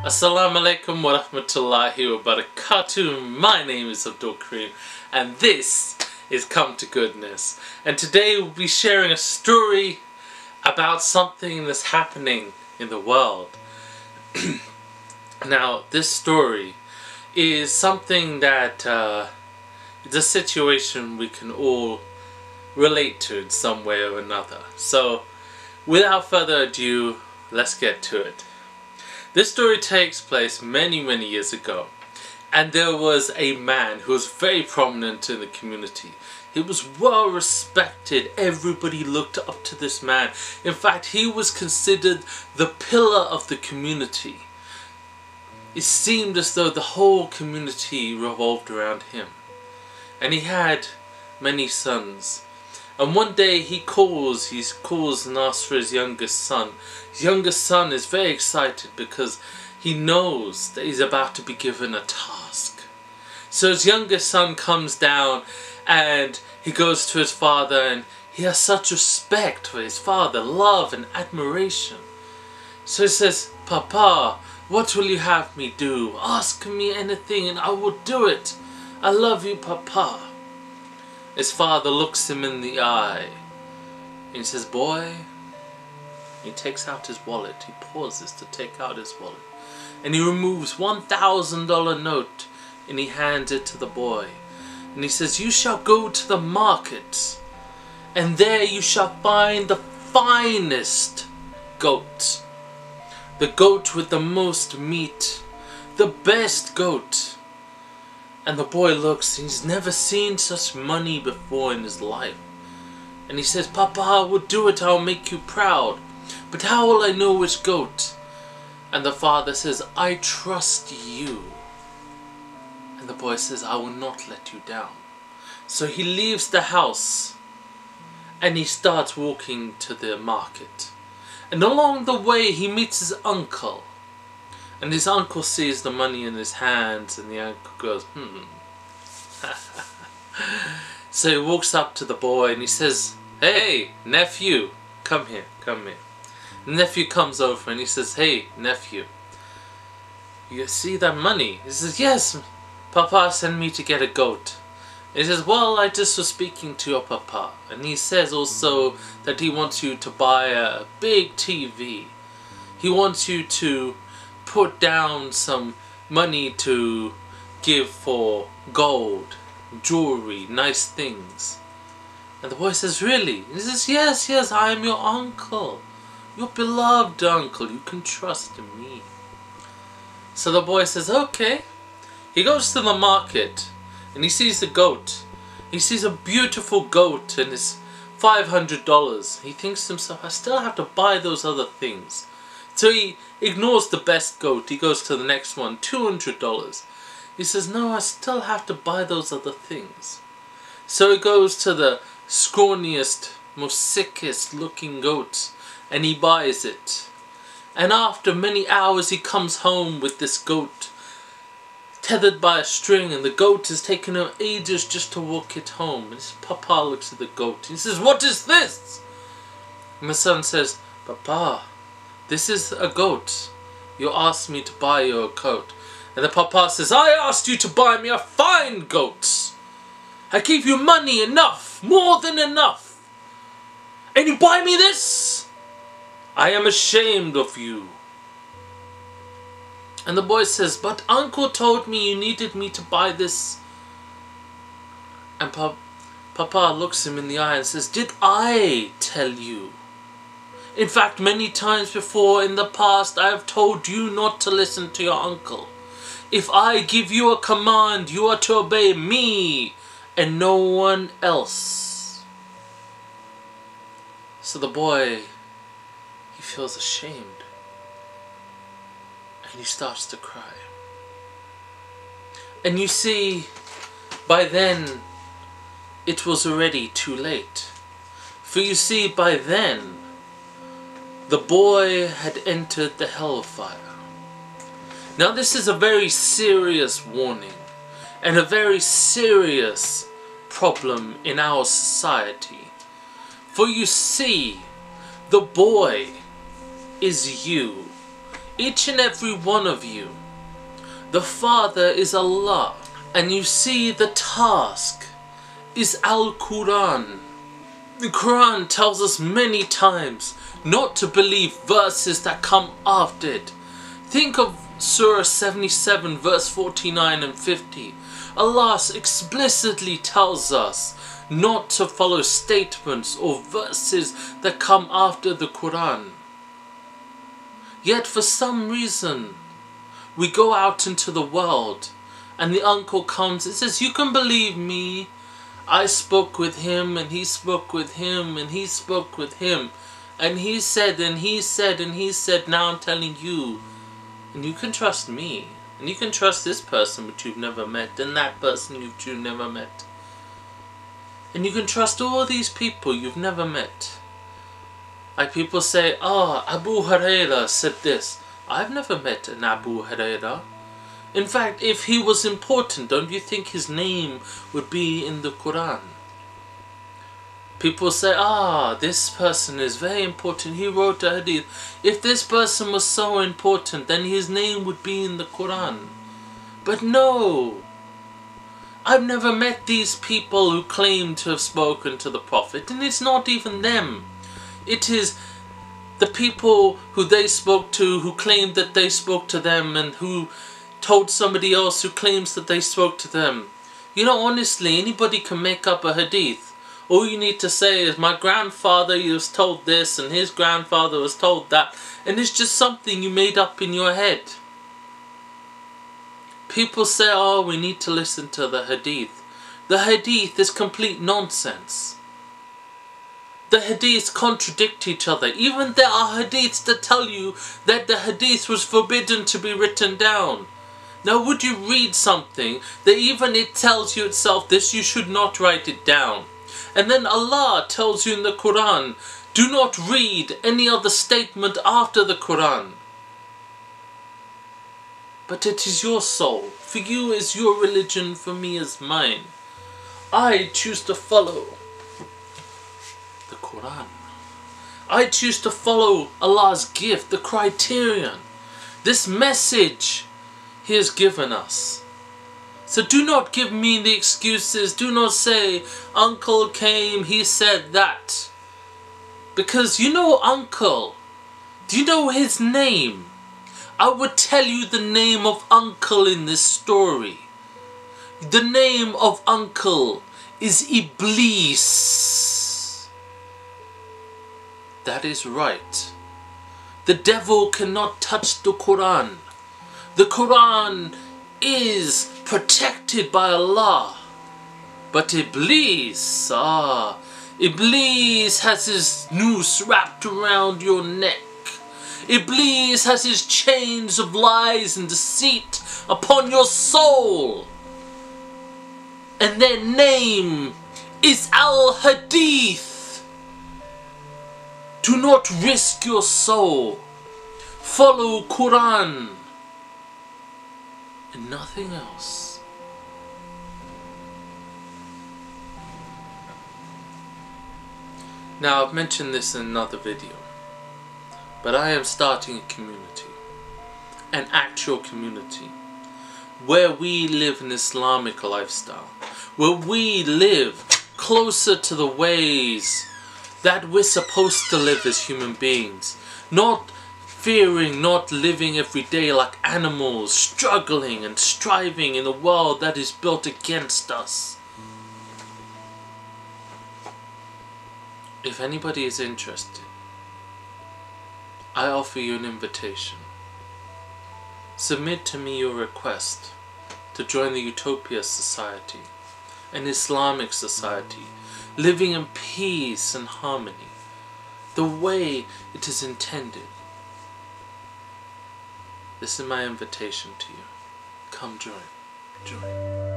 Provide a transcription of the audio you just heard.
Assalamu alaikum wa rahmatullahi wa barakatuh. My name is Abdul Kareem and this is Come to Goodness. And today we'll be sharing a story about something that's happening in the world. Now, this story is something that it's a situation we can all relate to in some way or another. So, without further ado, let's get to it. This story takes place many years ago, and there was a man who was very prominent in the community. He was well respected. Everybody looked up to this man. In fact, he was considered the pillar of the community. It seemed as though the whole community revolved around him. And he had many sons. And one day he calls and asks for his youngest son. His youngest son is very excited because he knows that he's about to be given a task. So his youngest son comes down and he goes to his father, and he has such respect for his father, love and admiration. So he says, "Papa, what will you have me do? Ask me anything and I will do it. I love you, Papa." His father looks him in the eye and he says, "Boy," he takes out his wallet. He pauses to take out his wallet and he removes $1,000 note and he hands it to the boy. And he says, "You shall go to the market and there you shall find the finest goat. The goat with the most meat. The best goat." And the boy looks, he's never seen such money before in his life. And he says, "Papa, I will do it, I'll make you proud. But how will I know which goat?" And the father says, "I trust you." And the boy says, "I will not let you down." So he leaves the house and he starts walking to the market. And along the way he meets his uncle. And his uncle sees the money in his hands and the uncle goes, So he walks up to the boy and he says, "Hey, nephew, come here, come here." The nephew comes over and he says, "Hey, nephew, you see that money?" He says, "Yes, Papa sent me to get a goat." And he says, "Well, I just was speaking to your Papa. And he says also that he wants you to buy a big TV. He wants you to put down some money to give for gold, jewelry, nice things." And the boy says, "Really?" And he says, Yes, I am your uncle. Your beloved uncle. You can trust in me." So the boy says, "Okay." He goes to the market and he sees the goat. He sees a beautiful goat and it's $500. He thinks to himself, "I still have to buy those other things." So he ignores the best goat. He goes to the next one, $200. He says, "No, I still have to buy those other things." So he goes to the scrawniest, most sickest looking goat and he buys it. And after many hours he comes home with this goat tethered by a string, and the goat has taken him ages just to walk it home. And his papa looks at the goat and he says, "What is this?" And the son says, "Papa, this is a goat. You asked me to buy you a goat." And the papa says, "I asked you to buy me a fine goat. I gave you money enough, more than enough. And you buy me this? I am ashamed of you." And the boy says, "But uncle told me you needed me to buy this." And Papa looks him in the eye and says, "Did I tell you? In fact, many times before in the past I have told you not to listen to your uncle. If I give you a command, you are to obey me and no one else." So the boy, he feels ashamed and he starts to cry. And you see, by then it was already too late. For you see, by then the boy had entered the hellfire. Now this is a very serious warning and a very serious problem in our society. For you see, the boy is you. Each and every one of you, the Father is Allah, and you see the task is Al-Quran. The Quran tells us many times not to believe verses that come after it. Think of Surah 77 verse 49 and 50. Allah explicitly tells us not to follow statements or verses that come after the Quran. Yet for some reason we go out into the world and the uncle comes and says, you can believe me, I spoke with him and he spoke with him and he spoke with him and he said and he said and he said, now I'm telling you, and you can trust me, and you can trust this person which you've never met and that person you've never met, and you can trust all these people you've never met. Like people say, oh, Abu Huraira said this. I've never met an Abu Huraira. In fact, if he was important, don't you think his name would be in the Quran? People say, this person is very important, he wrote a hadith. If this person was so important, then his name would be in the Quran. But no, I've never met these people who claim to have spoken to the Prophet, and it's not even them. It is the people who they spoke to, who claimed that they spoke to them, and who told somebody else who claims that they spoke to them. You know, honestly, anybody can make up a hadith. All you need to say is, my grandfather was told this, and his grandfather was told that, and it's just something you made up in your head. People say, oh, we need to listen to the hadith. The hadith is complete nonsense. The hadiths contradict each other. Even there are hadiths that tell you that the hadith was forbidden to be written down. Now would you read something that even it tells you itself this, you should not write it down. And then Allah tells you in the Quran, do not read any other statement after the Quran. But it is your soul. For you is your religion, for me is mine. I choose to follow the Quran. I choose to follow Allah's gift, the criterion, this message He has given us. So do not give me the excuses. Do not say, Uncle came, he said that. Because you know Uncle. Do you know his name? I would tell you the name of Uncle in this story. The name of Uncle is Iblis. That is right. The devil cannot touch the Quran. The Quran is protected by Allah. But Iblis, Iblis has his noose wrapped around your neck. Iblis has his chains of lies and deceit upon your soul. And their name is Al-Hadith. Do not risk your soul. Follow Quran and nothing else. Now, I've mentioned this in another video, but I am starting a community, an actual community, where we live an Islamic lifestyle, where we live closer to the ways that we're supposed to live as human beings, not fearing, not living every day like animals, struggling and striving in a world that is built against us. If anybody is interested, I offer you an invitation. Submit to me your request to join the Utopia Society, an Islamic society, living in peace and harmony, the way it is intended. This is my invitation to you. Come join. Join.